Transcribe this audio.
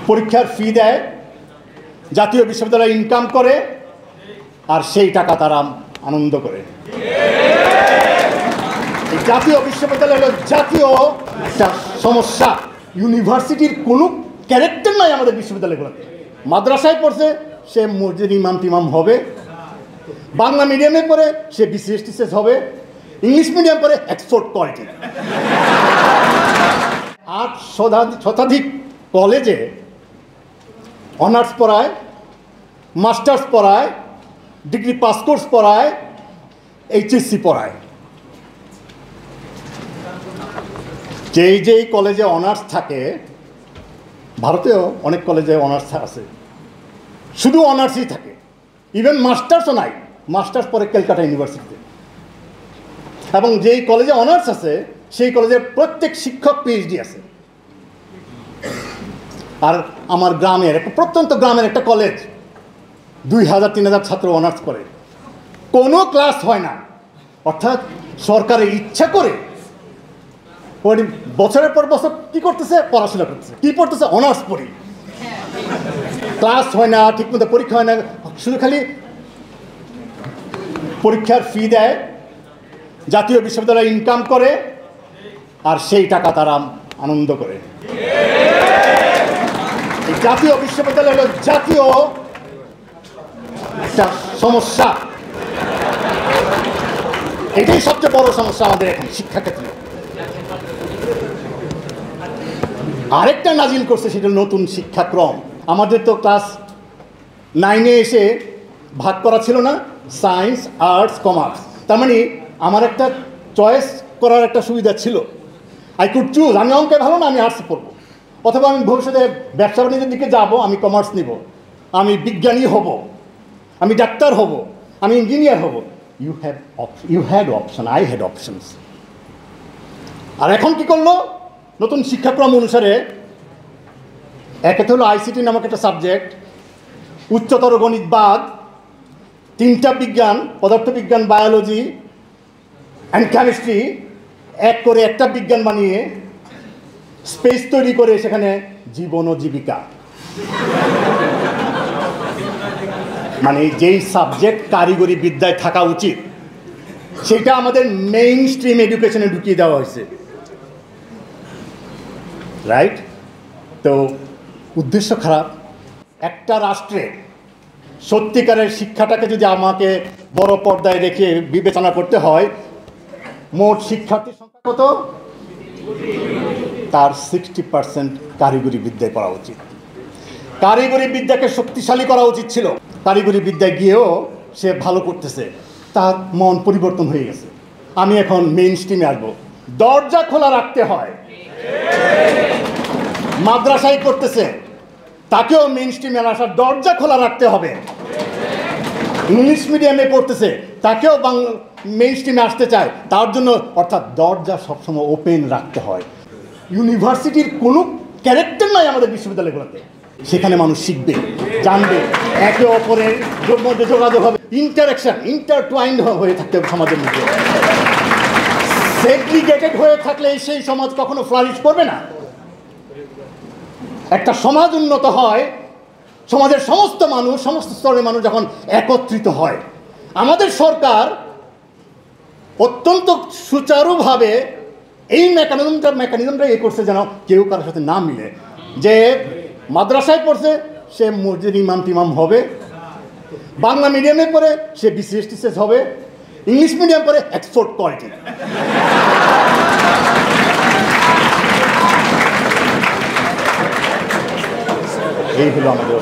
পরীক্ষার ফি দেয়, জাতীয় বিশ্ববিদ্যালয় ইনকাম করে, আর সেই টাকা তারা আনন্দ করে। জাতীয় বিশ্ববিদ্যালয় হলো জাতীয় একটা সমস্যা। ইউনিভার্সিটির কোনো ক্যারেক্টার নাই আমাদের বিশ্ববিদ্যালয়গুলোতে। মাদ্রাসায় পড়ছে সে মসজিদ ইমাম টিমাম হবে, বাংলা মিডিয়ামে পড়ে সে বিসিএস টিসিএস হবে, ইংলিশ মিডিয়াম পড়ে এক্সপোর্ট কোয়ালিটি। 8 শতাধিক কলেজে অনার্স পড়ায়, মাস্টার্স পড়ায়, ডিগ্রি পাস কোর্স পড়ায়, এইচএসসি পড়ায়। যেই কলেজে অনার্স থাকে, ভারতেও অনেক কলেজে অনার্স আছে, শুধু অনার্সই থাকে, ইভেন মাস্টার্সও নাই। মাস্টার্স পড়ে ক্যালকাটা ইউনিভার্সিটিতে। এবং যেই কলেজে অনার্স আছে সেই কলেজের প্রত্যেক শিক্ষক পিএইচডি আছে। আর আমার গ্রামের প্রত্যন্ত গ্রামের একটা কলেজ 2000-3000 ছাত্র অনার্স করে, কোনো ক্লাস হয় না। অর্থাৎ সরকারের ইচ্ছা করে বছরের পর বছর কী করতেছে, পড়াশোনা করতেছে। কী পড়তেছে? অনার্স পড়ি। ক্লাস হয় না, ঠিকমতো পরীক্ষা হয় না, শুধু খালি পরীক্ষার ফি দেয়, জাতীয় বিশ্ববিদ্যালয় ইনকাম করে, আর সেই টাকা তারা আনন্দ করে। জাতীয় বিশ্ববিদ্যালয় হলো জাতীয় একটা সমস্যা। এটাই সবচেয়ে বড় সমস্যা আমাদের এখন শিক্ষাক্ষেত্রে। আরেকটা নাজিল করছে, সেটা নতুন শিক্ষাক্রম। আমাদের তো ক্লাস 9-এ এসে ভাগ করা ছিল না, সায়েন্স, আর্টস, কমার্স। তার মানে আমার একটা চয়েস করার একটা সুবিধা ছিল। আই কুড চুজ, আমি অঙ্কে ভালো না, আমি আর্টস পড়বো, অথবা আমি ভবিষ্যতে ব্যবসা বাণিজ্যের দিকে যাব, আমি কমার্স নিব, আমি বিজ্ঞানী হব, আমি ডাক্তার হব, আমি ইঞ্জিনিয়ার হব। You had option, I had options. আর এখন কি করলো? নতুন শিক্ষাক্রম অনুসারে একে হলো আইসিটি নামক একটা সাবজেক্ট, উচ্চতর গণিতবাদ, 3টা বিজ্ঞান, পদার্থবিজ্ঞান, বায়োলজি অ্যান্ড কেমিস্ট্রি, এক করে একটা বিজ্ঞান বানিয়ে স্পেস তৈরি করে সেখানে জীবন ও জীবিকা। মানে যেই সাবজেক্ট কারিগরি বিদ্যায় থাকা উচিত সেটা আমাদের মেইন স্ট্রিম এডুকেশনে ঢুকিয়ে দেওয়া হয়েছে, রাইট? তো উদ্দেশ্য খারাপ। একটা রাষ্ট্রে সত্যিকারের শিক্ষাটাকে যদি আমাকে বড় পর্দায় রেখে বিবেচনা করতে হয়, মোট শিক্ষার্থীর সংখ্যা কত? তার 60% কারিগরি বিদ্যায় পড়া উচিত। কারিগরি বিদ্যাকে শক্তিশালী করা উচিত ছিল। কারিগরি বিদ্যায় গিয়েও সে ভালো করতেছে, তার মন পরিবর্তন হয়ে গেছে। আমি এখন মেইন স্ট্রিমে আসবো। দরজা খোলা রাখতে হয়। মাদ্রাসায় করতেছে, তাকেও মেইন স্ট্রিমে আসার দরজা খোলা রাখতে হবে। ইংলিশ মিডিয়ামে পড়তেছে, তাকেও মেইন স্ট্রিমে আসতে চায়, তার জন্য অর্থাৎ দরজা সবসময় ওপেন রাখতে হয়। ইউনিভার্সিটির কোনো ক্যারেক্টার নাই আমাদের বিশ্ববিদ্যালয়গুলোতে। সেখানে মানুষ শিখবে, জানবে, একে অপরের মধ্যে যোগাযোগ হবে, ইন্টারাকশন, ইন্টারটুয়াইন্ড হয়ে থাকতে হবে সমাজের মধ্যে। সেগ্রিগেটেড হয়ে থাকলে সেই সমাজ কখনো ফ্লারিশ করবে না। একটা সমাজ উন্নত হয়, সমাজের সমস্ত মানুষ, সমস্ত স্তরের মানুষ যখন একত্রিত হয়। আমাদের সরকার অত্যন্ত সুচারুভাবে এই মেকানিজমটা করছে যেন কেউ কারোর সাথে না মিলে। যে মাদ্রাসায় পড়ছে সে মসজিদ ইমাম টিমাম হবে, বাংলা মিডিয়ামে পড়ে সে বিসিএস টিসিএস হবে, ইংলিশ মিডিয়াম পড়ে এক্সপোর্ট কোয়ালিটি। এই হলো আমাদের